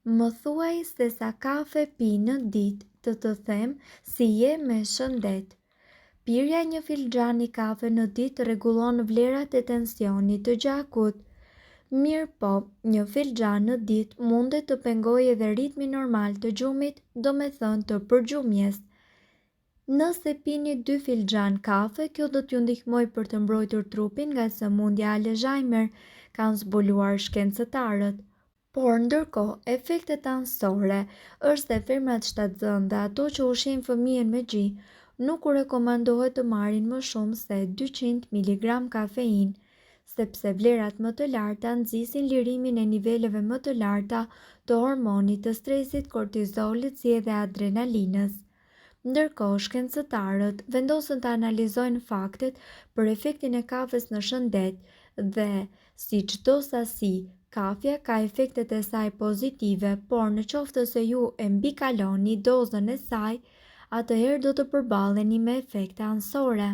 Më thuaj se sa kafe pi në ditë të them si je me shëndet. Pirja një filxhani kafe në ditë rregullon vlerat e tensionit të gjakut. Mirë po, një filxhan në ditë mundet të pengojë edhe ritmin normal të gjumit, do me thënë të përgjumjes. Nëse pini 2 filxhan kafe, kjo do t'ju ndihmoj për të mbrojtur trupin nga sëmundja Alzheimer, kanë zbuluar shkencëtarët. Por ndërkohë, efektet anësore është se femrat shtatzënë dhe ato që ushqejnë fëmijën me gji, nuk u rekomandohet të marrin më shumë se 200 mg kafein, sepse vlerat më të larta nxisin lirimin e niveleve më të larta të hormonit të stresit, kortizolit si edhe adrenalinës. Ndërkohë, shkencëtarët vendosën të analizojnë faktet për efektin e kafes në shëndet dhe, si çdo sasi, kafja ka efektet e saj pozitive, por në qoftë se ju e mbikaloni dozën e saj, atëherë do të përballeni me efekte anësore.